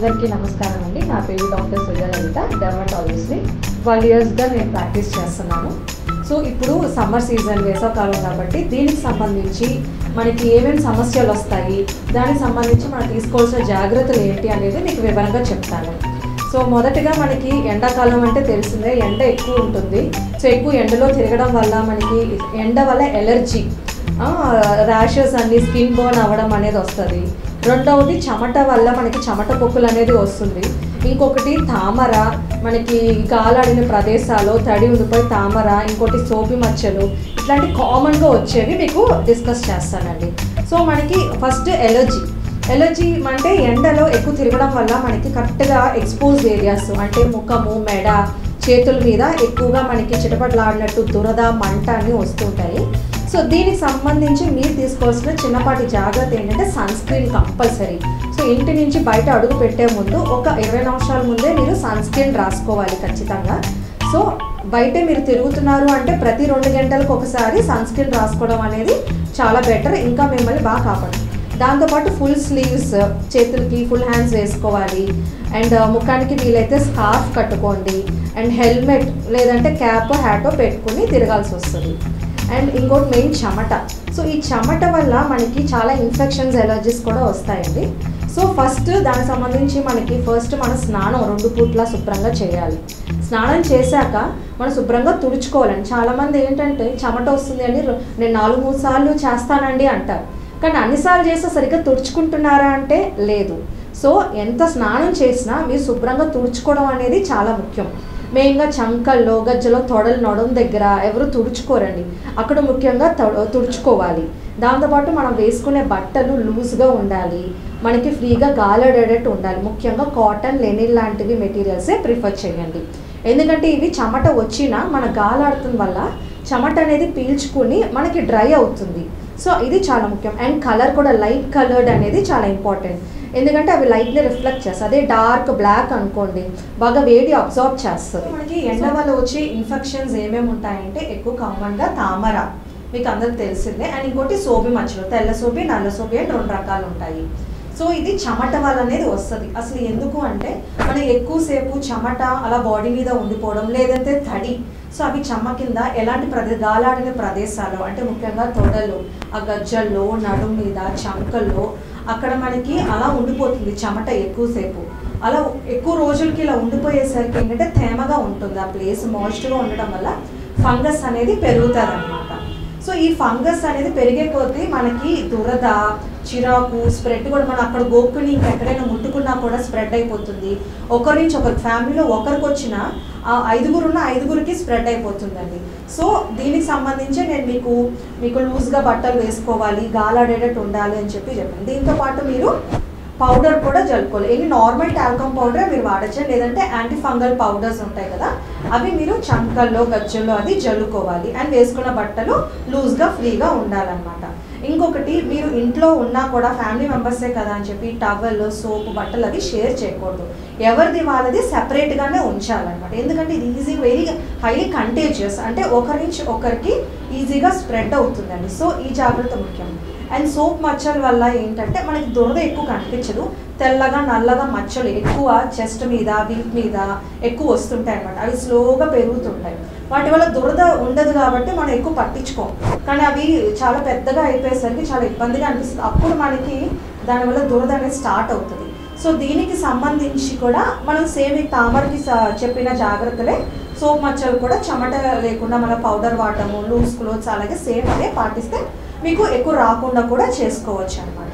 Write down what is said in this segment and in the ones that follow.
అందరికీ నమస్కారం అండి. నా పేరు డాక్టర్ సుజాలలిత, డెర్మటాలజిస్ట్ని. 12 ఇయర్స్గా నేను ప్రాక్టీస్ చేస్తున్నాను. సో ఇప్పుడు సమ్మర్ సీజన్, వేసవకాలం కాబట్టి దీనికి సంబంధించి మనకి ఏమేమి సమస్యలు వస్తాయి, దానికి సంబంధించి మనం తీసుకోవాల్సిన జాగ్రత్తలు ఏంటి అనేది మీకు వివరంగా చెప్తాను. సో మొదటగా మనకి ఎండాకాలం అంటే తెలిసిందే, ఎండ ఎక్కువ ఉంటుంది. సో ఎక్కువ ఎండలో తిరగడం వల్ల మనకి ఎండ వల్ల ఎలర్జీ, ర్యాషెస్ అన్ని, స్కిన్ బర్న్ అవ్వడం అనేది వస్తుంది. రెండవది చెమట వల్ల మనకి చెమట పొక్కులు అనేది వస్తుంది. ఇంకొకటి తామర, మనకి గాలాడిన ప్రదేశాల్లో తడి ఉండిపోయి తామర, ఇంకోటి సోపి మచ్చలు, ఇట్లాంటి కామన్గా వచ్చేవి మీకు డిస్కస్ చేస్తానండి. సో మనకి ఫస్ట్ ఎలర్జీ అంటే ఎండలో ఎక్కువ తిరగడం వల్ల మనకి కరెక్ట్గా ఎక్స్పోజ్ ఏరియాస్ అంటే ముఖము, మెడ, చేతుల మీద ఎక్కువగా మనకి చిటపట్లాడినట్టు దురద, మంట అన్నీ వస్తుంటాయి. సో దీనికి సంబంధించి మీరు తీసుకోవాల్సిన చిన్నపాటి జాగ్రత్త ఏంటంటే సన్ స్క్రీన్ కంపల్సరీ. సో ఇంటి నుంచి బయట అడుగు పెట్టే ముందు ఒక 20 నిమిషాల ముందే మీరు సన్ స్క్రీన్ రాసుకోవాలి ఖచ్చితంగా. సో బయట మీరు తిరుగుతున్నారు అంటే ప్రతి 2 గంటలకు ఒకసారి సన్ స్క్రీన్ రాసుకోవడం అనేది చాలా బెటర్, ఇంకా మిమ్మల్ని బాగా కాపాడు. దాంతోపాటు ఫుల్ స్లీవ్స్, చేతులకి ఫుల్ హ్యాండ్స్ వేసుకోవాలి. అండ్ ముఖానికి వీలైతే స్కార్ఫ్ కట్టుకోండి. అండ్ హెల్మెట్ లేదంటే క్యాప్, హ్యాటో పెట్టుకుని తిరగాల్సి వస్తుంది. అండ్ ఇంకోటి మెయిన్ చెమట. సో ఈ చెమట వల్ల మనకి చాలా ఇన్ఫెక్షన్స్, ఎలర్జీస్ కూడా వస్తాయండి. సో ఫస్ట్ దానికి సంబంధించి మన స్నానం 2 పూట్ల శుభ్రంగా చేయాలి. స్నానం చేశాక మనం శుభ్రంగా తుడుచుకోవాలండి. చాలామంది ఏంటంటే చెమట వస్తుంది అని నేను 4-3 సార్లు చేస్తానండి అంటారు, కానీ అన్నిసార్లు చేస్తే సరిగ్గా తుడుచుకుంటున్నారా అంటే లేదు. సో ఎంత స్నానం చేసినా మీరు శుభ్రంగా తుడుచుకోవడం అనేది చాలా ముఖ్యం. మెయిన్గా చంకల్లో, గజ్జలో, తొడలు, నడుం దగ్గర ఎవరు తుడుచుకోరండి, అక్కడ ముఖ్యంగా తుడుచుకోవాలి. దాంతోపాటు మనం వేసుకునే బట్టలు లూజ్గా ఉండాలి, మనకి ఫ్రీగా గాలాడేటట్టు ఉండాలి. ముఖ్యంగా కాటన్, లెనిన్ లాంటివి మెటీరియల్సే ప్రిఫర్ చేయండి. ఎందుకంటే ఇవి చెమట వచ్చినా మన గాలాడుతున్న వల్ల చెమట అనేది పీల్చుకుని మనకి డ్రై అవుతుంది. సో ఇది చాలా ముఖ్యం. అండ్ కలర్ కూడా లైట్ కలర్డ్ అనేది చాలా ఇంపార్టెంట్, ఎందుకంటే అవి లైట్ని రిఫ్లెక్ట్ చేస్తాయి. అదే డార్క్ బ్లాక్ అనుకోండి, బాగా వేడి అబ్జార్బ్ చేస్తుంది. మనకి ఎండ వల్ల వచ్చే ఇన్ఫెక్షన్స్ ఏమేమి ఉంటాయంటే ఎక్కువ కామన్గా తామర, మీకు అందరికి తెలిసిందే. అండ్ ఇంకోటి సోపి మచ్చలు, తెల్ల సోపి, నల్ల సోపి అని 2 రకాలు ఉంటాయి. సో ఇది చెమట వల్ల అనేది వస్తుంది. అసలు ఎందుకు అంటే మనం ఎక్కువసేపు చెమట అలా బాడీ మీద ఉండిపోవడం, లేదంటే తడి. సో అవి చెమ్మ కింద ఎలాంటి గాలాడిన ప్రదేశాలు అంటే ముఖ్యంగా తొడలు, ఆ గజ్జల్లో, నడుం మీద, చంకల్లో అక్కడ మనకి అలా ఉండిపోతుంది చెమట ఎక్కువసేపు. అలా ఎక్కువ రోజులకి ఇలా ఉండిపోయేసరికి ఏంటంటే తేమగా ఉంటుంది ఆ ప్లేస్, మాయిస్ట్గా ఉండడం వల్ల ఫంగస్ అనేది పెరుగుతుంది అన్నమాట. సో ఈ ఫంగస్ అనేది పెరిగే కొద్దీ మనకి దురద, చిరాకు, స్ప్రెడ్ కూడా మనం అక్కడ గోక్కుని ఇంకెక్కడైనా ముట్టుకున్నా కూడా స్ప్రెడ్ అయిపోతుంది. ఒకరి నుంచి ఒకరికి, ఫ్యామిలీలో ఒకరికి వచ్చిన 5గురికి స్ప్రెడ్ అయిపోతుందండి. సో దీనికి సంబంధించి నేను మీకు లూజ్గా బట్టలు వేసుకోవాలి, గాలాడేటట్టు ఉండాలి అని చెప్పాను. దీంతోపాటు మీరు పౌడర్ కూడా జలుపుకోవాలి. ఎన్ని నార్మల్ టాల్కమ్ పౌడర్ మీరు వాడచ్చు, లేదంటే యాంటీ ఫంగల్ పౌడర్స్ ఉంటాయి కదా, అవి మీరు చంకల్లో, గజ్జల్లో అది జల్లుకోవాలి. అండ్ వేసుకున్న బట్టలు లూజ్గా, ఫ్రీగా ఉండాలన్నమాట. ఇంకొకటి, మీరు ఇంట్లో ఉన్నా కూడా ఫ్యామిలీ మెంబర్సే కదా అని చెప్పి టవల్, సోపు, బట్టలు అవి షేర్ చేయకూడదు. ఎవరిది వాళ్ళది సెపరేట్గానే ఉంచాలన్నమాట. ఎందుకంటే ఇది వెరీ హైలీ కంటేజియస్, అంటే ఒకరి నుంచి ఒకరికి ఈజీగా స్ప్రెడ్ అవుతుందండి. సో ఈ జాగ్రత్త ముఖ్యం. అండ్ సోప్ మచ్చల వల్ల ఏంటంటే మనకి దురద ఎక్కువ కనిపించదు, తెల్లగా, నల్లగా మచ్చలు ఎక్కువ చెస్ట్ మీద, వీప్ మీద ఎక్కువ వస్తుంటాయి అన్నమాట. అవి స్లోగా పెరుగుతుంటాయి. వాటి వల్ల దురద ఉండదు కాబట్టి మనం ఎక్కువ పట్టించుకోం, కానీ అవి చాలా పెద్దగా అయిపోయేసరికి చాలా ఇబ్బందిగా అనిపిస్తుంది. అప్పుడు మనకి దానివల్ల దురద అనేది స్టార్ట్ అవుతుంది. సో దీనికి సంబంధించి కూడా మనం సేమ్ ఈ తామరకి చెప్పిన జాగ్రత్తలే సోప్ మచ్చలు కూడా చెమట లేకుండా మన పౌడర్ వాడటము, లూజ్ క్లోత్స్ అలాగే సేమ్ అదే పాటిస్తే మీకు ఎక్కువ రాకుండా కూడా చేసుకోవచ్చు అనమాట.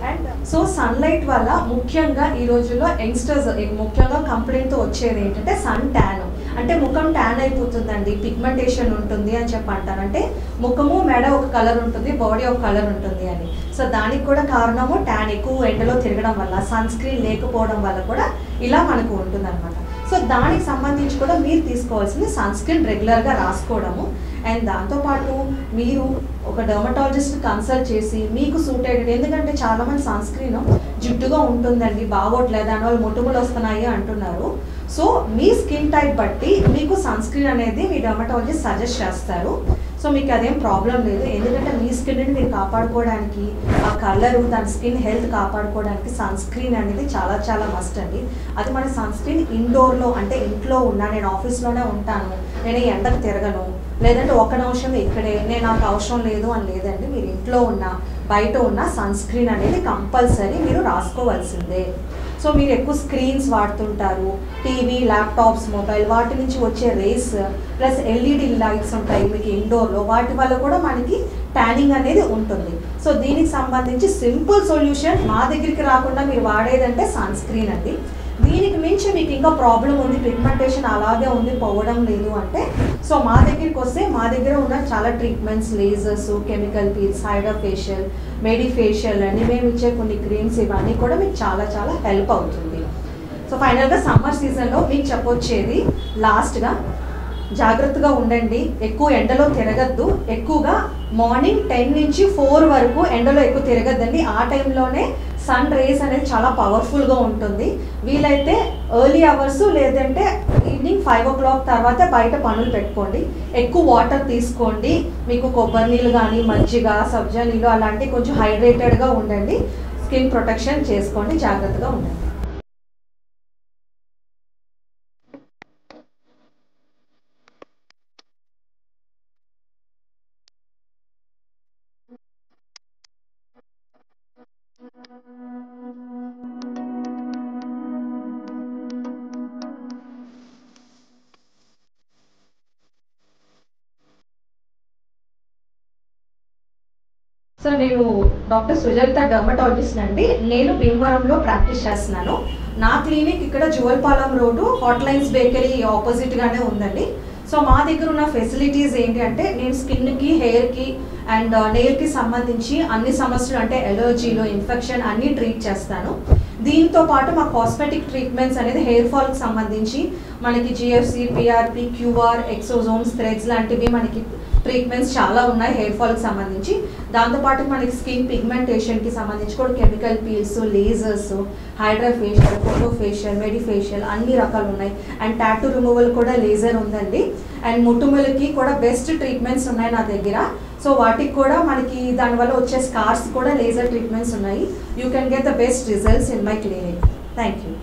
అండ్ సో సన్లైట్ వల్ల ముఖ్యంగా ఈ రోజుల్లో యంగ్స్టర్స్ ముఖ్యంగా కంప్లైంట్తో వచ్చేది ఏంటంటే సన్ ట్యాన్, అంటే ముఖం ట్యాన్ అయిపోతుందండి, పిగ్మెంటేషన్ ఉంటుంది అని చెప్పి అంటారు. అంటే ముఖము, మెడ ఒక కలర్ ఉంటుంది, బాడీ ఒక కలర్ ఉంటుంది అని. సో దానికి కూడా కారణము ట్యాన్, ఎక్కువ ఎండలో తిరగడం వల్ల, సన్ స్క్రీన్ లేకపోవడం వల్ల కూడా ఇలా మనకు ఉంటుంది అనమాట. సో దానికి సంబంధించి కూడా మీరు తీసుకోవాల్సింది సన్ స్క్రీన్ రెగ్యులర్గా రాసుకోవడము. అండ్ దాంతోపాటు మీరు ఒక డర్మటాలజిస్ట్ని కన్సల్ట్ చేసి మీకు సూట్ అయ్యేది, ఎందుకంటే చాలామంది సన్ స్క్రీన్ జిడ్డుగా ఉంటుందండి, బాగోట్లేదు అని వాళ్ళు మొటిమలు వస్తున్నాయి అంటున్నారు. సో మీ స్కిన్ టైప్ బట్టి మీకు సన్ స్క్రీన్ అనేది మీ డర్మటాలజిస్ట్ సజెస్ట్ చేస్తారు. సో మీకు అదేం ప్రాబ్లం లేదు, ఎందుకంటే మీ స్కిన్ని మీరు కాపాడుకోవడానికి, ఆ కలరు దాని స్కిన్ హెల్త్ కాపాడుకోవడానికి సన్ స్క్రీన్ అనేది చాలా చాలా మస్ట్ అండి. అది మన సన్ స్క్రీన్ ఇండోర్లో అంటే ఇంట్లో ఉన్నా, నేను ఆఫీస్లోనే ఉంటాను, నేను ఎండకు తిరగను, లేదంటే ఒక నిమిషం ఇక్కడే నేను నాకు అవసరం లేదు అని లేదండి. మీరు ఇంట్లో ఉన్నా బయట ఉన్న సన్ స్క్రీన్ అనేది కంపల్సరీ మీరు రాసుకోవాల్సిందే. సో మీరు ఎక్కువ స్క్రీన్స్ వాడుతుంటారు, టీవీ, ల్యాప్టాప్స్, మొబైల్, వాటి నుంచి వచ్చే రేస్ ప్లస్ ఎల్ఈడి లైట్స్ ఉంటాయి మీకు ఇండోర్లో, వాటి వల్ల కూడా మనకి ట్యానింగ్ అనేది ఉంటుంది. సో దీనికి సంబంధించి సింపుల్ సొల్యూషన్ మా దగ్గరికి రాకుండా మీరు వాడేదంటే సన్ స్క్రీన్ అండి. దీనికి మించి మీకు ఇంకా ప్రాబ్లం ఉంది, పిగ్మెంటేషన్ అలాగే ఉంది, పోవడం లేదు అంటే సో మా దగ్గరికి వస్తే మా దగ్గర ఉన్న చాలా treatments, lasers, chemical peels, hydra facial, medi facial అని మేము ఇచ్చే కొన్ని క్రీమ్స్ ఇవన్నీ కూడా మీకు చాలా చాలా హెల్ప్ అవుతుంది. సో ఫైనల్గా సమ్మర్ సీజన్లో మీకు చెప్పొచ్చేది లాస్ట్గా, జాగ్రత్తగా ఉండండి, ఎక్కువ ఎండలో తిరగద్దు, ఎక్కువగా మార్నింగ్ 10 నుంచి 4 వరకు ఎండలో ఎక్కువ తిరగద్దండి. ఆ టైంలోనే సన్ రేస్ అనేది చాలా పవర్ఫుల్గా ఉంటుంది. వీలైతే ఎర్లీ అవర్స్ లేదంటే ఈవినింగ్ 5 o'clock తర్వాత బయట పనులు పెట్టుకోండి. ఎక్కువ వాటర్ తీసుకోండి, మీకు కొబ్బరి నీళ్ళు కానీ మజ్జిగ, సబ్జా నీళ్ళు అలాంటివి కొంచెం హైడ్రేటెడ్గా ఉండండి, స్కిన్ ప్రొటెక్షన్ చేసుకోండి, జాగ్రత్తగా ఉండండి. సో నేను డాక్టర్ సుజాత డర్మటాలజిస్ట్ అండి. నేను భీమవరంలో ప్రాక్టీస్ చేస్తున్నాను. నా క్లినిక్ ఇక్కడ జువల్పాలెం రోడ్డు హాట్లైన్స్ బేకరీ ఆపోజిట్గానే ఉందండి. సో మా దగ్గర ఉన్న ఫెసిలిటీస్ ఏంటి అంటే, నేను స్కిన్కి, హెయిర్కి అండ్ నెయిల్కి సంబంధించి అన్ని సమస్యలు అంటే ఎలర్జీలు, ఇన్ఫెక్షన్ అన్నీ ట్రీట్ చేస్తాను. దీంతో పాటు మా కాస్మెటిక్ ట్రీట్మెంట్స్ అనేది హెయిర్ ఫాల్కి సంబంధించి మనకి GFC, PRP, QR, exosomes, threads లాంటివి మనకి ట్రీట్మెంట్స్ చాలా ఉన్నాయి హెయిర్ ఫాల్కి సంబంధించి. దాంతోపాటు మనకి స్కిన్ పిగ్మెంటేషన్కి సంబంధించి కూడా chemical peels, lasers, hydra facial, photo facial, medi facial అన్ని రకాలు ఉన్నాయి. అండ్ టాటూ రిమూవల్ కూడా లేజర్ ఉందండి. అండ్ ముట్టుములకి కూడా బెస్ట్ ట్రీట్మెంట్స్ ఉన్నాయి నా దగ్గర. సో వాటికి కూడా మనకి దానివల్ల వచ్చే స్కార్స్ కూడా లేజర్ ట్రీట్మెంట్స్ ఉన్నాయి. You can get the best results in my clinic. Thank you.